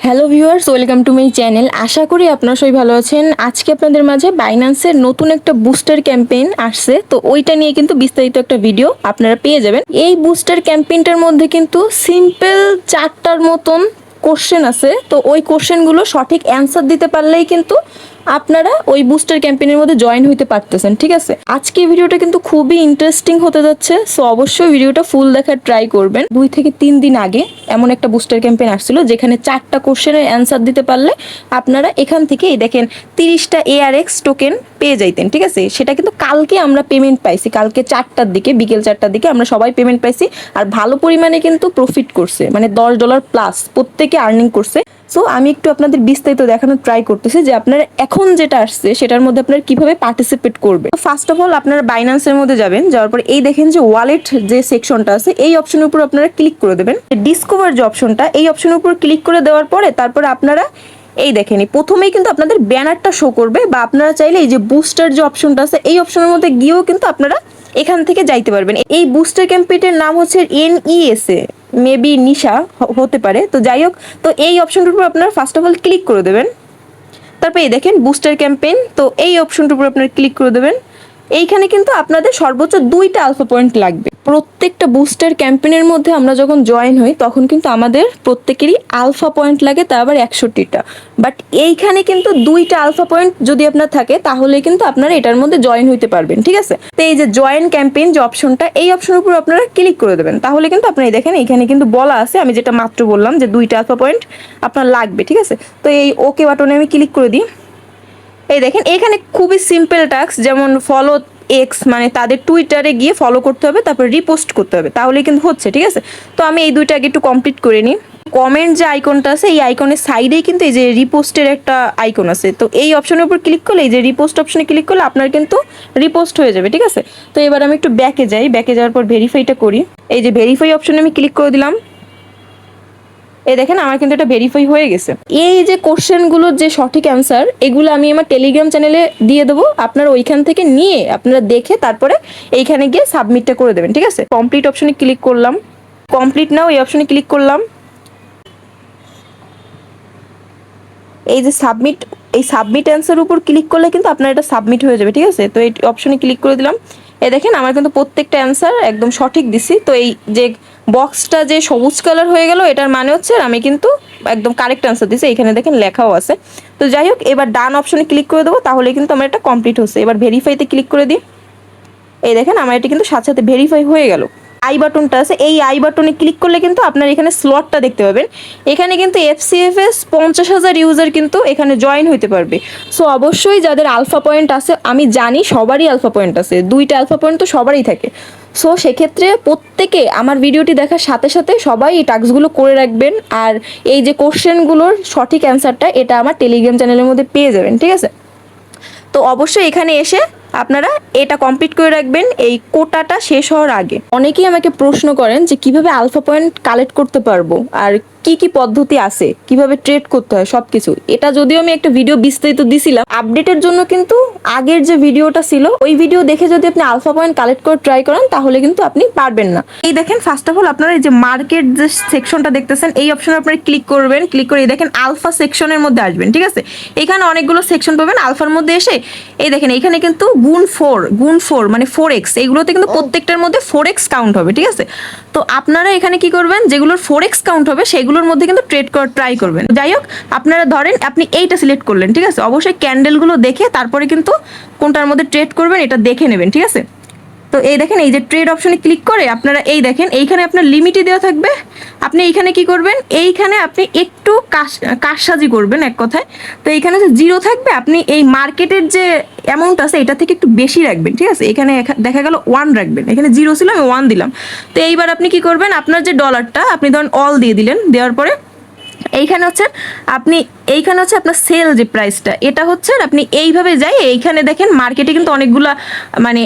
Hello viewers, welcome to my channel. আশা করি আপনারা সবাই ভালো আছেন। আজকে আপনাদের মাঝে বাইন্যান্সের নতুন একটা বুস্টার ক্যাম্পেইন আসছে, তো ওইটা নিয়ে কিন্তু বিস্তারিত একটা ভিডিও আপনারা পেয়ে যাবেন। এই বুস্টার ক্যাম্পেইনটার মধ্যে কিন্তু সিম্পল 4টার মতন কোশ্চেন আছে, তো ওই কোশ্চেনগুলো সঠিক অ্যান্সার দিতে পারলেই কিন্তু আপনারা ওই বুস্টার ক্যাম্পেইনের মধ্যে জয়েন হইতে পারতেছেন। ঠিক আছে, আজকে ভিডিওটা কিন্তু খুবই ইন্টারেস্টিং হতে যাচ্ছে, সো অবশ্যই ভিডিওটা ফুল দেখার ট্রাই করবেন। 2 থেকে 3 দিন আগে এমন একটা বুস্টার ক্যাম্পেইন আসছিল যেখানে 4টা কোশ্চেনের অ্যান্সার দিতে পারলে আপনারা এখান থেকে দেখেন 30টা ARX টোকেন পেয়ে যাইতেন। ঠিক আছে, সেটা কিন্তু কালকে আমরা পেমেন্ট পাইছি, কালকে 4টার দিকে, বিকেল 4টার দিকে আমরা সবাই পেমেন্ট পাইছি। আর ভালো পরিমাণে কিন্তু প্রফিট করছে, মানে $10 প্লাস প্রত্যেকে আর্নিং করছে। সো আমি একটু আপনাদের বিস্তারিত দেখানোর ট্রাই করতেছি যে আপনারা এখন যেটা আসছে সেটার মধ্যে আপনারা কিভাবে পার্টিসিপেট করবে। ফার্স্ট অফ অল আপনারা বাইন্যান্সের মধ্যে যাবেন, যাওয়ার পর এই দেখেন যে ওয়ালেট যে সেকশনটা আছে এই অপশনের উপর আপনারা ক্লিক করে দেবেন। ডিসকভার যে অপশনটা, এই অপশনের উপর ক্লিক করে দেওয়ার পরে তারপরে আপনারা এই দেখেনি প্রথমেই কিন্তু আপনাদের ব্যানারটা শো করবে, বা আপনারা চাইলে এই যে বুস্টার যে অপশনটা আছে এই অপশনের মধ্যে গিয়েও কিন্তু আপনারা এখান থেকে যাইতে পারবেন। এই বুস্টার ক্যাম্পেইনের নাম হচ্ছে NESA, মেবি নিশা হতে পারে, তো যাই হোক। তো এই অপশনটার উপর আপনারা ফার্স্ট অফ অল ক্লিক করে দেবেন। তারপরে এই দেখেন বুস্টার ক্যাম্পেইন, তো এই অপশনটার উপর আপনারা ক্লিক করে দেবেন। এইখানে কিন্তু আপনাদের সর্বোচ্চ 2টা আলফা পয়েন্ট লাগবে। প্রত্যেকটা বুস্টার ক্যাম্পেইনের মধ্যে আমরা যখন জয়েন হই তখন কিন্তু আমাদের প্রত্যেকেরই আলফা পয়েন্ট লাগে, তা আবার 61টা। বাট এইখানে কিন্তু 2টা আলফা পয়েন্ট যদি আপনার থাকে তাহলে কিন্তু আপনারা এটার মধ্যে জয়েন হইতে পারবেন। ঠিক আছে, তো এই যে জয়েন ক্যাম্পেইন যে অপশনটা, এই অপশনের উপর আপনারা ক্লিক করে দেবেন। তাহলে কিন্তু আপনারা দেখেন এখানে কিন্তু বলা আছে, আমি যেটা মাত্র বললাম যে 2টা আলফা পয়েন্ট আপনার লাগবে। ঠিক আছে, তো এই ওকে বাটনে আমি ক্লিক করে দিই। এই দেখেন এখানে খুবই সিম্পল টাস্ক, যেমন ফলো এক্স, মানে তাদের টুইটারে গিয়ে ফলো করতে হবে, তারপর রিপোস্ট করতে হবে, তাহলে কিন্তু হচ্ছে। ঠিক আছে, তো আমি এই 2টা আগে একটু কমপ্লিট করে নিই। কমেন্ট যে আইকনটা আছে এই আইকনের সাইডেই কিন্তু এই যে রিপোস্টের একটা আইকন আছে, তো এই অপশনের উপর ক্লিক করলে, এই যে রিপোস্ট অপশনে ক্লিক করলে আপনার কিন্তু রিপোস্ট হয়ে যাবে। ঠিক আছে, তো এবার আমি একটু ব্যাকে যাই, ব্যাকে যাওয়ার পর ভেরিফাইটা করি। এই যে ভেরিফাই অপশনে আমি ক্লিক করে দিলাম। এই দেখেন আমার কিন্তু এটা ভেরিফাই হয়ে গেছে। এই যে কোশ্চেনগুলোর যে সঠিক অ্যান্সার এগুলো আমি আমার টেলিগ্রাম চ্যানেলে দিয়ে দেবো, আপনারা ওইখান থেকে নিয়ে আপনারা দেখে তারপরে এইখানে গিয়ে সাবমিটটা করে দেবেন। ঠিক আছে, কমপ্লিট অপশনে ক্লিক করলাম, কমপ্লিট নাও এই অপশনে ক্লিক করলাম। এই যে সাবমিট, এই সাবমিট অ্যান্সার উপর ক্লিক করলে কিন্তু আপনার এটা সাবমিট হয়ে যাবে। ঠিক আছে, তো এই অপশনে ক্লিক করে দিলাম। এই দেখেন আমার কিন্তু প্রত্যেকটা অ্যান্সার একদম সঠিক দিছি। তো এই যে বক্সটা যে সবুজ কালার হয়ে গেল এটার মানে হচ্ছে আমি কিন্তু একদম কারেক্ট অ্যান্সার দিছি, এখানে দেখেন লেখাও আছে। তো যাই হোক, এবার ডান অপশনে ক্লিক করে দেবো, তাহলে কিন্তু আমার এটা কমপ্লিট হচ্ছে। এবার ভেরিফাইতে ক্লিক করে দিই। এই দেখেন আমার এটা কিন্তু সাথে সাথে ভেরিফাই হয়ে গেল। আই বাটনটা আছে, এই আই বাটনে ক্লিক করলে কিন্তু আপনার এখানে স্লটটা দেখতে পাবেন। এখানে কিন্তু FCFS 50,000 ইউজার কিন্তু এখানে জয়েন হইতে পারবে। সো অবশ্যই যাদের আলফা পয়েন্ট আছে, আমি জানি সবারই আলফা পয়েন্ট আছে, 2টা আলফা পয়েন্ট তো সবারই থাকে। সো সেক্ষেত্রে প্রত্যেকে আমার ভিডিওটি দেখার সাথে সাথে সবাই এই টাস্কগুলো করে রাখবেন। আর এই যে কোশ্চেনগুলোর সঠিক অ্যান্সারটা এটা আমার টেলিগ্রাম চ্যানেলের মধ্যে পেয়ে যাবেন। ঠিক আছে, তো অবশ্যই এখানে এসে আপনারা এটা কমপ্লিট করে রাখবেন এই কোটাটা শেষ হওয়ার আগে। অনেকেই আমাকে প্রশ্ন করেন যে কিভাবে আলফা পয়েন্ট কালেক্ট করতে পারবো, আর কি কি পদ্ধতি আছে, কিভাবে ট্রেড করতে হয় সবকিছু। এটা যদিও আমি একটা ভিডিও বিস্তারিত দিছিলাম আপডেটের জন্য, কিন্তু আগের যে ভিডিওটা ছিল ওই ভিডিও দেখে যদি আপনি আলফা পয়েন্ট কালেক্ট করে ট্রাই করেন তাহলে কিন্তু আপনি পারবেন না। এই দেখেন ফার্স্ট অফ অল আপনারা এই যে মার্কেট যে সেকশনটা দেখতেছেন এই অপশনে আপনারা ক্লিক করবেন, ক্লিক করে এই দেখেন আলফা সেকশনের মধ্যে আসবেন। ঠিক আছে, এখানে অনেকগুলো সেকশন পাবেন। আলফার মধ্যে এসে এই দেখেন এখানে কিন্তু গুণ 4 মানে 4x, এইগুলোতে কিন্তু প্রত্যেকটার মধ্যে 4x কাউন্ট হবে। ঠিক আছে, তো আপনারা এখানে কি করবেন, যেগুলোর 4x কাউন্ট হবে সেগুলোর মধ্যে কিন্তু ট্রেড করার ট্রাই করবেন। যাই হোক, আপনারা ধরেন আপনি এইটা সিলেক্ট করলেন। ঠিক আছে, অবশ্যই ক্যান্ডেলগুলো দেখে তারপরে কিন্তু কোনটার মধ্যে ট্রেড করবেন এটা দেখে নেবেন। ঠিক আছে, তো এই দেখেন এই যে ট্রেড অপশনে ক্লিক করে আপনারা এই দেখেন এইখানে আপনার লিমিটই দেওয়া থাকবে। আপনি এইখানে কি করবেন, এইখানে আপনি একটু কারসাজি করবেন এক কথায়। তো এইখানে যে 0 থাকবে আপনি এই মার্কেটের যে অ্যামাউন্ট আছে এটা থেকে একটু বেশি রাখবেন। ঠিক আছে, এখানে দেখা গেল 1 রাখবেন, এখানে 0 ছিল আমি 1 দিলাম। তো এইবার আপনি কি করবেন, আপনার যে ডলারটা আপনি ধরেন অল দিয়ে দিলেন, দেওয়ার পরে এইখানে হচ্ছে আপনার সেল যে প্রাইসটা এটা হচ্ছে আপনি এইভাবে যাই, এইখানে দেখেন মার্কেটে কিন্তু অনেকগুলা মানে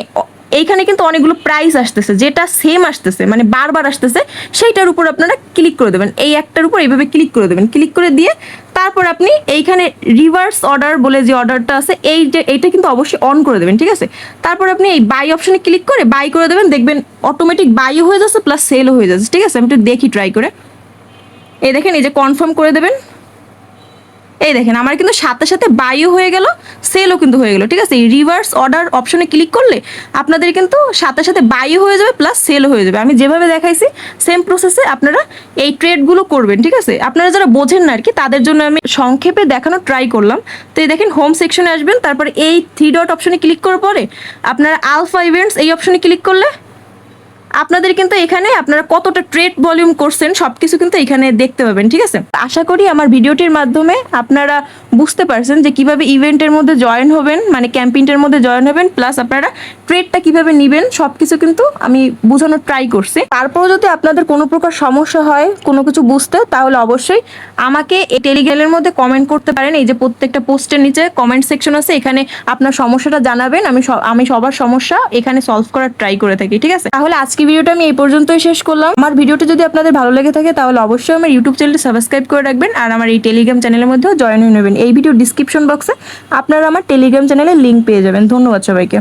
এইখানে কিন্তু অনেকগুলো প্রাইস আসতেছে, যেটা সেম আসতেছে মানে বারবার আসতেছে, সেইটার উপর আপনারা ক্লিক করে দেবেন। এই একটার উপর এইভাবে ক্লিক করে দেবেন, ক্লিক করে দিয়ে তারপর আপনি এইখানে রিভার্স অর্ডার বলে যে অর্ডারটা আছে এইটা কিন্তু অবশ্যই অন করে দেবেন। ঠিক আছে, তারপর আপনি এই বাই অপশনে ক্লিক করে বাই করে দেবেন, দেখবেন অটোমেটিক বাইও হয়ে যাচ্ছে প্লাস সেলও হয়ে যাচ্ছে। ঠিক আছে, আমি একটু দেখি ট্রাই করে। এই দেখেন এই যে কনফার্ম করে দেবেন। এই দেখেন আমার কিন্তু সাথে সাথে বাইও হয়ে গেল, সেলও কিন্তু হয়ে গেল। ঠিক আছে, এই রিভার্স অর্ডার অপশনে ক্লিক করলে আপনাদের কিন্তু সাথে সাথে বাইও হয়ে যাবে প্লাস সেলও হয়ে যাবে। আমি যেভাবে দেখাইছি সেম প্রসেসে আপনারা এই ট্রেডগুলো করবেন। ঠিক আছে, আপনারা যারা বোঝেন না আর কি, তাদের জন্য আমি সংক্ষেপে দেখানো ট্রাই করলাম। তো এই দেখেন হোম সেকশনে আসবেন, তারপরে এই 3 ডট অপশনে ক্লিক করার পরে আপনারা আলফা ইভেন্টস এই অপশনে ক্লিক করলে আপনাদের কিন্তু এখানে আপনারা কতটা ট্রেড ভলিউম করছেন সবকিছু কিন্তু এখানে দেখতে পাবেন। ঠিক আছে, আশা করি আমার ভিডিওটির মাধ্যমে আপনারা বুঝতে পারছেন যে কিভাবে ইভেন্টের মধ্যে জয়েন হবেন, মানে ক্যাম্পেইনের মধ্যে জয়েন হবেন, প্লাস আপনারা ট্রেডটা কিভাবে নেবেন সবকিছু কিন্তু আমি বোঝানোর ট্রাই করছি। তারপরও যদি আপনাদের কোনো প্রকার সমস্যা হয় কোনো কিছু বুঝতে, তাহলে অবশ্যই আমাকে এই টেলিগ্রামের মধ্যে কমেন্ট করতে পারেন। এই যে প্রত্যেকটা পোস্টের নিচে কমেন্ট সেকশন আছে, এখানে আপনার সমস্যাটা জানাবেন, আমি সবার সমস্যা এখানে সলভ করার ট্রাই করে থাকি। ঠিক আছে, তাহলে আজকে ভিডিওটা আমি এই পর্যন্তই শেষ করলাম। আমার ভিডিওটা যদি আপনাদের ভালো লেগে থাকে তাহলে অবশ্যই আমার ইউটিউব চ্যানেলটি সাবস্ক্রাইব করে রাখবেন, আর আমার এই টেলিগ্রাম চ্যানেলের মধ্যেও জয়েন হয়ে নেবেন। এই ভিডিও ডিসক্রিপশন বক্সে আপনারা আমার টেলিগ্রাম চ্যানেলের লিঙ্ক পেয়ে যাবেন। ধন্যবাদ সবাইকে।